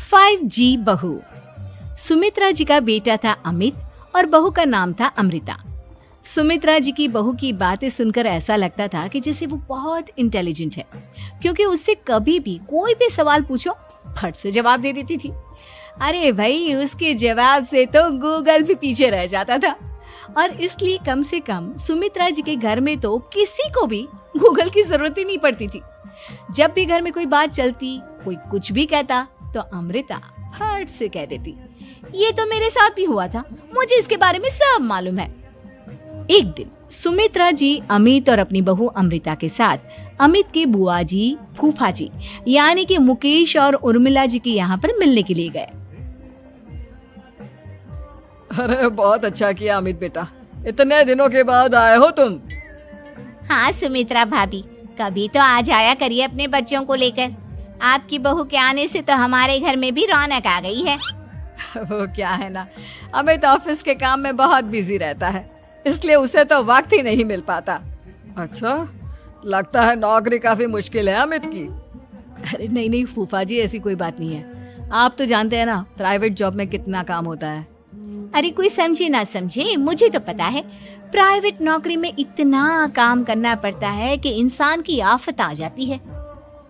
5G बहू। सुमित्रा जी का बेटा था अमित और बहू का नाम था अमृता। सुमित्रा जी की बहू की बातें सुनकर ऐसा लगता था कि जैसे वो बहुत इंटेलिजेंट है, क्योंकि उससे कभी भी कोई भी सवाल पूछो फट से जवाब दे देती थी। अरे भाई, उसके जवाब से तो गूगल भी पीछे रह जाता था। और इसलिए कम से कम सुमित्रा जी के घर में तो किसी को भी गूगल की जरूरत ही नहीं पड़ती थी। जब भी घर में कोई बात चलती, कोई कुछ भी कहता, तो अमृता फट से कह देती, ये तो मेरे साथ भी हुआ था, मुझे इसके बारे में सब मालूम है। एक दिन सुमित्रा जी अमित और अपनी बहू अमृता के साथ अमित के बुआ जी, फूफा जी यानी कि मुकेश और उर्मिला जी के यहाँ पर मिलने के लिए गए। अरे बहुत अच्छा किया अमित बेटा, इतने दिनों के बाद आए हो तुम। हाँ सुमित्रा भाभी, कभी तो आ जाया करिए अपने बच्चों को लेकर। आपकी बहू के आने से तो हमारे घर में भी रौनक आ गई है। वो क्या है ना, अमित ऑफिस के काम में बहुत बिजी रहता है, इसलिए उसे तो वक्त ही नहीं मिल पाता। अच्छा, लगता है नौकरी काफी मुश्किल है अमित की। अरे नहीं नहीं फूफा जी, ऐसी कोई बात नहीं है। आप तो जानते हैं ना प्राइवेट जॉब में कितना काम होता है। अरे कोई समझे ना समझे, मुझे तो पता है प्राइवेट नौकरी में इतना काम करना पड़ता है कि इंसान की आफत आ जाती है।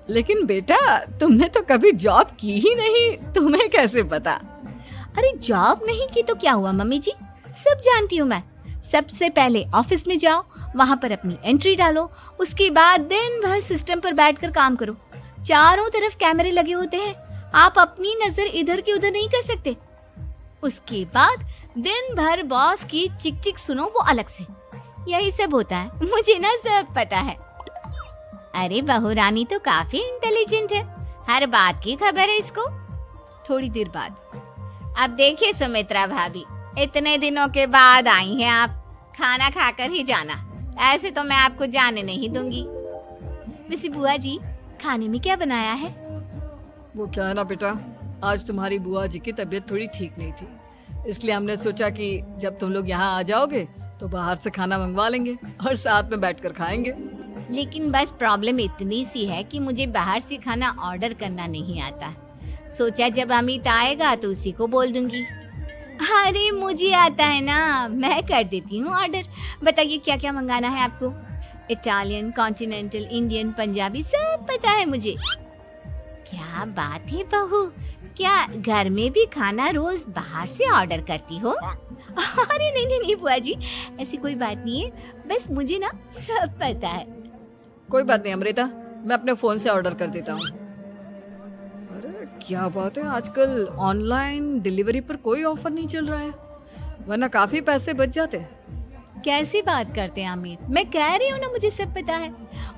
लेकिन बेटा, तुमने तो कभी जॉब की ही नहीं, तुम्हें कैसे पता? अरे जॉब नहीं की तो क्या हुआ मम्मी जी, सब जानती हूँ मैं। सबसे पहले ऑफिस में जाओ, वहाँ पर अपनी एंट्री डालो, उसके बाद दिन भर सिस्टम पर बैठकर काम करो। चारों तरफ कैमरे लगे होते हैं, आप अपनी नजर इधर की उधर नहीं कर सकते। उसके बाद दिन भर बॉस की चिक चिक सुनो, वो अलग से। यही सब होता है, मुझे ना सब पता है। अरे बहू रानी तो काफी इंटेलिजेंट है, हर बात की खबर है इसको। थोड़ी देर बाद, अब देखिए सुमित्रा भाभी, इतने दिनों के बाद आई हैं आप, खाना खाकर ही जाना, ऐसे तो मैं आपको जाने नहीं दूंगी। वैसे बुआ जी, खाने में क्या बनाया है? वो क्या है ना बेटा, आज तुम्हारी बुआ जी की तबीयत थोड़ी ठीक नहीं थी, इसलिए हमने सोचा कि जब तुम लोग यहाँ आ जाओगे तो बाहर से खाना मंगवा लेंगे और साथ में बैठकर खाएंगे। लेकिन बस प्रॉब्लम इतनी सी है कि मुझे बाहर से खाना ऑर्डर करना नहीं आता। सोचा जब अमित आएगा तो उसी को बोल दूंगी। अरे मुझे आता है ना, मैं कर देती हूँ ऑर्डर। बताइए क्या क्या मंगाना है आपको? इटालियन, कॉन्टिनेंटल, इंडियन, पंजाबी, सब पता है मुझे। क्या बात है बहू, क्या घर में भी खाना रोज बाहर से ऑर्डर करती हो? अरे नहीं नहीं नहीं बुआ जी, ऐसी कोई बात नहीं है, बस मुझे ना सब पता है। कोई बात नहीं अमृता, मैं अपने फोन से ऑर्डर कर देता हूँ। अरे क्या बात है, आजकल ऑनलाइन डिलीवरी पर कोई ऑफर नहीं चल रहा है, वरना काफी पैसे बच जाते हैं। कैसी बात करते हैं अमित, मैं कह रही हूँ ना मुझे सब पता है।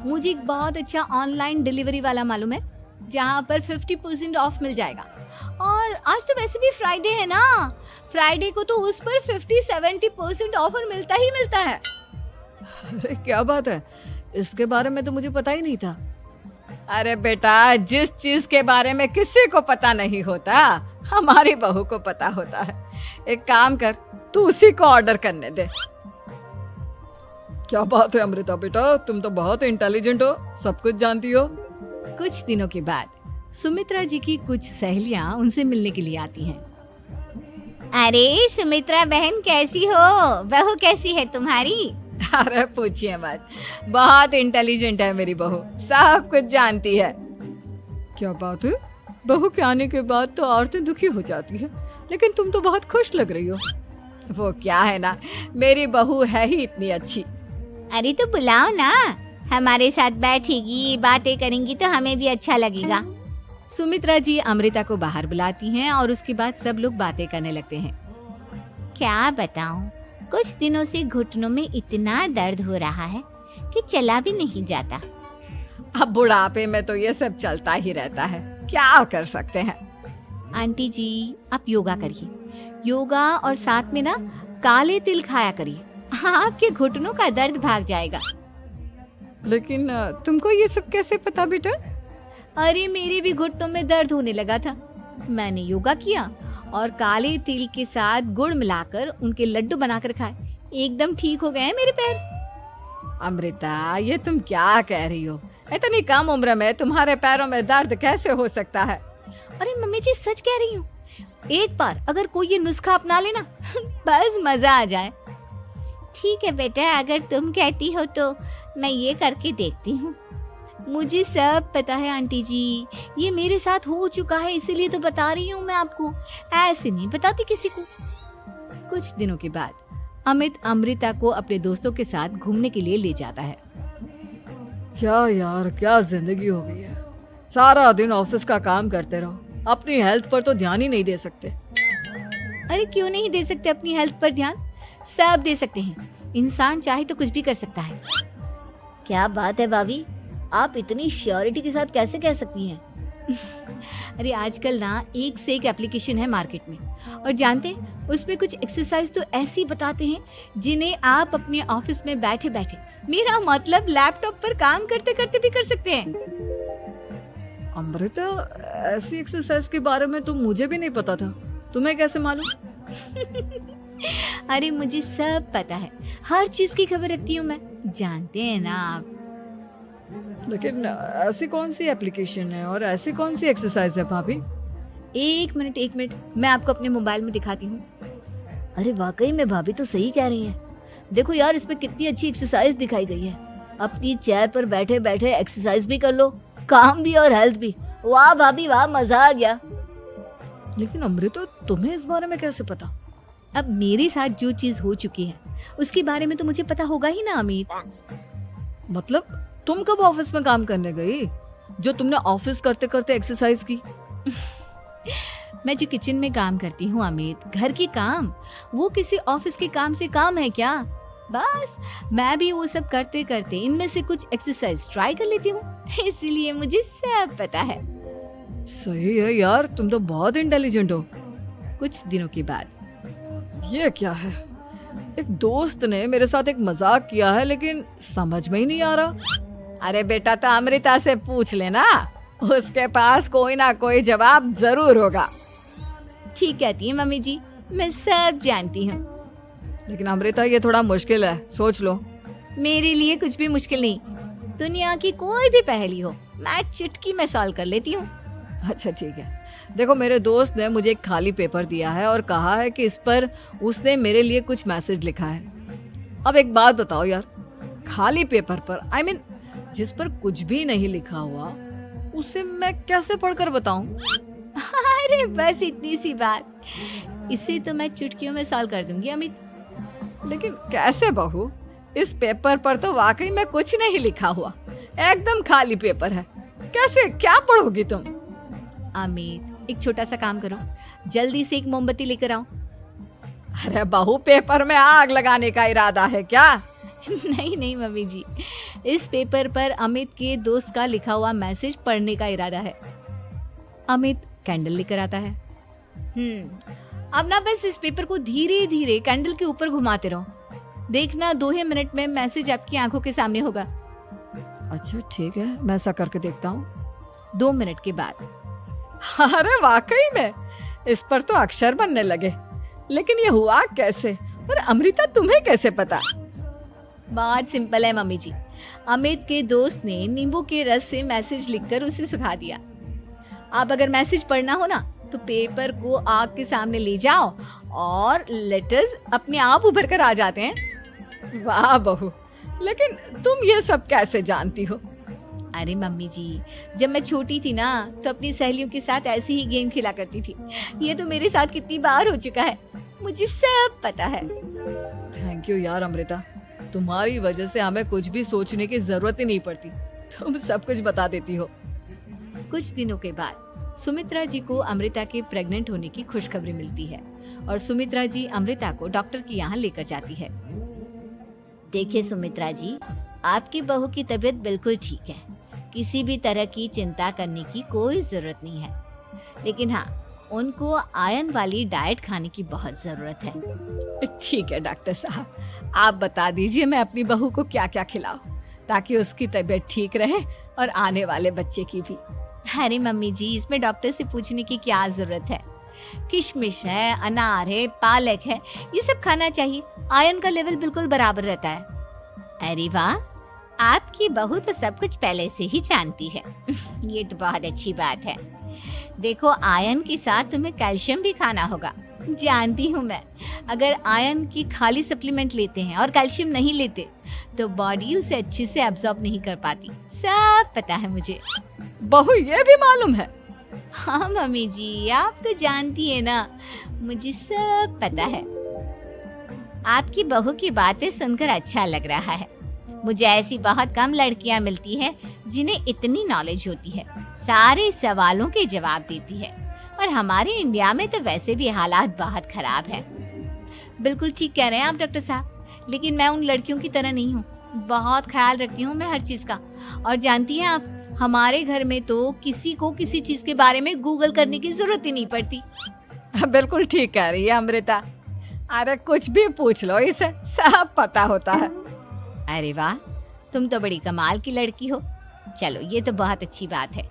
मुझे एक बहुत अच्छा ऑनलाइन डिलीवरी वाला मालूम है, जहाँ पर 50% ऑफ मिल जाएगा। और आज तो वैसे भी फ्राइडे है ना, फ्राइडे को तो उस पर 50-70% ऑफर मिलता ही मिलता है। अरे क्या बात है, इसके बारे में तो मुझे पता ही नहीं था। अरे बेटा, जिस चीज के बारे में किसी को पता नहीं होता, हमारी बहू को पता होता है। एक काम कर, तू उसी को ऑर्डर करने दे। क्या बात है अमृता बेटा, तुम तो बहुत इंटेलिजेंट हो, सब कुछ जानती हो। कुछ दिनों के बाद सुमित्रा जी की कुछ सहेलियां उनसे मिलने के लिए आती हैं। अरे सुमित्रा बहन कैसी हो, बहू कैसी है तुम्हारी? अरे पूछिए मत, बहुत इंटेलिजेंट है मेरी बहू, सब कुछ जानती है। क्या बात है, बहू के आने के बाद तो औरतें दुखी हो जाती है, लेकिन तुम तो बहुत खुश लग रही हो। वो क्या है ना, मेरी बहू है ही इतनी अच्छी। अरे तो बुलाओ ना, हमारे साथ बैठेगी, बातें करेंगी तो हमें भी अच्छा लगेगा। सुमित्रा जी अमृता को बाहर बुलाती हैं और उसके बाद सब लोग बातें करने लगते हैं। क्या बताऊं, कुछ दिनों से घुटनों में इतना दर्द हो रहा है कि चला भी नहीं जाता। अब बुढ़ापे में तो ये सब चलता ही रहता है, क्या कर सकते हैं। आंटी जी, आप योगा करिए, योगा और साथ में ना काले तिल खाया करिए, आपके घुटनों का दर्द भाग जाएगा। लेकिन तुमको ये सब कैसे पता बेटा? अरे मेरे भी घुटनों में दर्द होने लगा था, मैंने योगा किया और काले तिल के साथ गुड़ मिलाकर उनके लड्डू बनाकर खाए, एकदम ठीक हो गए हैं मेरे पैर। अमृता, ये तुम क्या कह रही हो? इतनी कम उम्र में तुम्हारे पैरों में दर्द कैसे हो सकता है? अरे मम्मी जी सच कह रही हूँ, एक बार अगर कोई ये नुस्खा अपना लेना बस मजा आ जाए। ठीक है बेटा, अगर तुम कहती हो तो मैं ये करके देखती हूँ। मुझे सब पता है आंटी जी, ये मेरे साथ हो चुका है, इसीलिए तो बता रही हूँ मैं आपको, ऐसे नहीं बताती किसी को। कुछ दिनों के बाद अमित अमृता को अपने दोस्तों के साथ घूमने के लिए ले जाता है। क्या यार, क्या जिंदगी हो गई है। सारा दिन ऑफिस का काम करते रहो, अपनी हेल्थ पर तो ध्यान ही नहीं दे सकते। अरे क्यों नहीं दे सकते अपनी हेल्थ पर ध्यान? सब दे सकते हैं, इंसान चाहे तो कुछ भी कर सकता है। क्या बात है भाभी, आप इतनी श्योरिटी के साथ कैसे कह सकती हैं? अरे आजकल ना एक से एक एप्लीकेशन है मार्केट में, और जानते हैं उसमें कुछ एक्सरसाइज तो ऐसी बताते हैं जिन्हें आप अपने ऑफिस में बैठे बैठे, मेरा मतलब लैपटॉप पर काम करते करते भी कर सकते हैं। अमृता, ऐसी एक्सरसाइज के बारे में तो मुझे भी नहीं पता था, तुम्हें कैसे मालूम? अरे मुझे सब पता है, हर चीज की खबर रखती हूँ मैं, जानते हैं ना आप। लेकिन ऐसी कौन सी एप्लीकेशन है और ऐसी कौन सी एक्सरसाइज है भाभी? एक मिनट, मैं आपको अपने मोबाइल में दिखाती हूँ। अरे वाकई में भाभी तो सही कह रही हैं। देखो यार, इसमें कितनी अच्छी एक्सरसाइज दिखाई गई है। अपनी चेयर पर बैठे बैठे एक्सरसाइज भी कर लो, काम भी और हेल्थ भी। वाह भाभी वाह, मजा आ गया। लेकिन अमृता, तुम्हें इस बारे में कैसे पता? अब मेरे साथ जो चीज हो चुकी है उसके बारे में तो मुझे पता होगा ही ना अमित। मतलब तुम कब ऑफिस में काम करने गई जो तुमने ऑफिस करते करते एक्सरसाइज की? मैं जो किचन में काम करती हूँ अमित, घर के काम, वो किसी ऑफिस के काम से काम है क्या? बस मैं भी वो सब करते करते इनमें से कुछ एक्सरसाइज ट्राई कर लेती हूँ, इसीलिए मुझे सब पता है। सही है यार, तुम तो बहुत इंटेलिजेंट हो। कुछ दिनों के बाद ये क्या है? एक दोस्त ने मेरे साथ एक मजाक किया है, लेकिन समझ में ही नहीं आ रहा। अरे बेटा, तो अमृता से पूछ लेना, उसके पास कोई ना कोई जवाब जरूर होगा। ठीक कहती है मम्मी जी, मैं सब जानती हूँ। लेकिन अमृता, ये थोड़ा मुश्किल है, सोच लो। मेरे लिए कुछ भी मुश्किल नहीं, दुनिया की कोई भी पहेली हो मैं चुटकी में सॉल्व कर लेती हूँ। अच्छा ठीक है, देखो मेरे दोस्त ने मुझे एक खाली पेपर दिया है और कहा है कि इस पर उसने मेरे लिए कुछ मैसेज लिखा है। अब एक बात बताओ यार, खाली पेपर पर, I mean, जिस पर कुछ भी नहीं लिखा हुआ, उसे मैं कैसे पढ़कर बताऊं? अरे बस इतनी सी बात, इसे तो मैं चुटकियों में सॉल्व कर दूंगी अमित। लेकिन कैसे बहू? इस पेपर पर तो वाकई में कुछ नहीं लिखा हुआ, एकदम खाली पेपर है, कैसे, क्या पढ़ोगी तुम? अमित, एक छोटा सा काम करो, जल्दी से एक मोमबत्ती लेकर आओ। अरे बहू, पेपर में आग लगाने का इरादा है क्या? नहीं मम्मी जी, इस पेपर पर अमित के दोस्त का लिखा हुआ मैसेज पढ़ने का इरादा है। अमित कैंडल लेकर आता है। अब ना बस इस पेपर को धीरे धीरे कैंडल के ऊपर घुमाते रहो, देखना 2 ही मिनट में मैसेज आपकी आंखों के सामने होगा। अच्छा ठीक है, मैं ऐसा करके देखता हूँ। 2 मिनट के बाद, अरे वाकई में इस पर तो अक्षर बनने लगे, लेकिन ये हुआ कैसे? और अमृता, तुम्हें कैसे पता? बहुत सिंपल है मम्मी जी, अमित के दोस्त ने नींबू के रस से मैसेज लिखकर उसे सुखा दिया। आप अगर मैसेज पढ़ना हो ना तो पेपर को आग के सामने ले जाओ और लेटर्स अपने आप उभर कर आ जाते हैं। वाह बहू, लेकिन तुम ये सब कैसे जानती हो? अरे मम्मी जी, जब मैं छोटी थी ना तो अपनी सहेलियों के साथ ऐसे ही गेम खेला करती थी। ये तो मेरे साथ कितनी बार हो चुका है, मुझे सब पता है। थैंक यू यार अमृता, तुम्हारी वजह से हमें कुछ भी सोचने की जरूरत ही नहीं पड़ती, तुम सब कुछ बता देती हो। कुछ दिनों के बाद सुमित्रा जी को अमृता के प्रेग्नेंट होने की खुशखबरी मिलती है और सुमित्रा जी अमृता को डॉक्टर के यहाँ लेकर जाती है। देखिए सुमित्रा जी, आपकी बहू की तबीयत बिल्कुल ठीक है, किसी भी तरह की चिंता करने की कोई जरूरत नहीं है, लेकिन हाँ, उनको आयरन वाली डाइट खाने की बहुत जरूरत है। ठीक है डॉक्टर साहब, आप बता दीजिए मैं अपनी बहू को क्या क्या खिलाऊं ताकि उसकी तबीयत ठीक रहे और आने वाले बच्चे की भी। अरे मम्मी जी, इसमें डॉक्टर से पूछने की क्या जरूरत है, किशमिश है, अनार है, पालक है, ये सब खाना चाहिए, आयरन का लेवल बिल्कुल बराबर रहता है। अरे वाह, आपकी बहू तो सब कुछ पहले से ही जानती है। ये तो बहुत अच्छी बात है। देखो आयरन के साथ तुम्हें कैल्शियम भी खाना होगा। जानती हूँ मैं, अगर आयरन की खाली सप्लीमेंट लेते हैं और कैल्शियम नहीं लेते तो बॉडी उसे अच्छे से एब्जॉर्ब नहीं कर पाती। सब पता है मुझे। बहू ये भी मालूम है? हाँ मम्मी जी, आप तो जानती है ना, मुझे सब पता है। आपकी बहू की बातें सुनकर अच्छा लग रहा है। मुझे ऐसी बहुत कम लड़कियां मिलती हैं जिन्हें इतनी नॉलेज होती है, सारे सवालों के जवाब देती है। और हमारे इंडिया में तो वैसे भी हालात बहुत खराब है। बिल्कुल ठीक कह रहे हैं आप डॉक्टर साहब, लेकिन मैं उन लड़कियों की तरह नहीं हूँ। बहुत ख्याल रखती हूँ मैं हर चीज का। और जानती हैं आप, हमारे घर में तो किसी को किसी चीज के बारे में गूगल करने की जरूरत ही नहीं पड़ती। बिल्कुल ठीक कह रही है अमृता। अरे कुछ भी पूछ लो, इसे सब पता होता है। अरे वाह, तुम तो बड़ी कमाल की लड़की हो। चलो ये तो बहुत अच्छी बात है,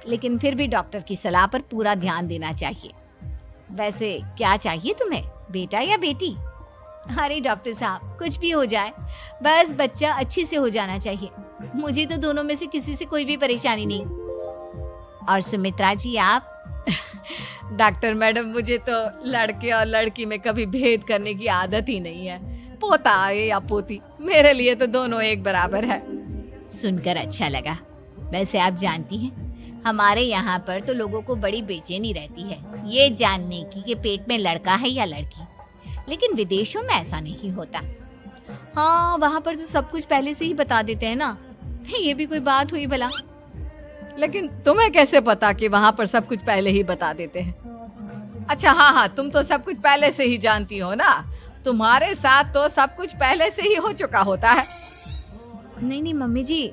लेकिन फिर भी डॉक्टर की सलाह पर पूरा ध्यान देना चाहिए। वैसे क्या चाहिए तुम्हें, बेटा या बेटी? अरे डॉक्टर साहब, कुछ भी हो जाए, बस बच्चा अच्छे से हो जाना चाहिए। मुझे तो दोनों में से किसी से कोई भी परेशानी नहीं। और सुमित्रा जी आप? डॉक्टर मैडम, मुझे तो लड़के और लड़की में कभी भेद करने की आदत ही नहीं है। पोता आए या पोती, मेरे लिए तो दोनों एक बराबर है। सुनकर अच्छा लगा। वैसे आप जानती हैं, हमारे यहाँ पर तो लोगों को बड़ी बेचैनी रहती है ये जानने की कि पेट में लड़का है या लड़की, लेकिन विदेशों में ऐसा नहीं होता। हाँ, वहाँ पर तो सब कुछ पहले से ही बता देते हैं ना। ये भी कोई बात हुई भला? लेकिन तुम्हें कैसे पता कि वहाँ पर सब कुछ पहले ही बता देते हैं? अच्छा हाँ, तुम तो सब कुछ पहले से ही जानती हो ना। तुम्हारे साथ तो सब कुछ पहले से ही हो चुका होता है। नहीं मम्मी जी,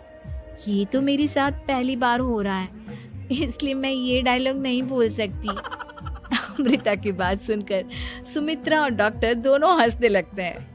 ये तो मेरे साथ पहली बार हो रहा है, इसलिए मैं ये डायलॉग नहीं बोल सकती। अमृता की बात सुनकर सुमित्रा और डॉक्टर दोनों हंसने लगते हैं।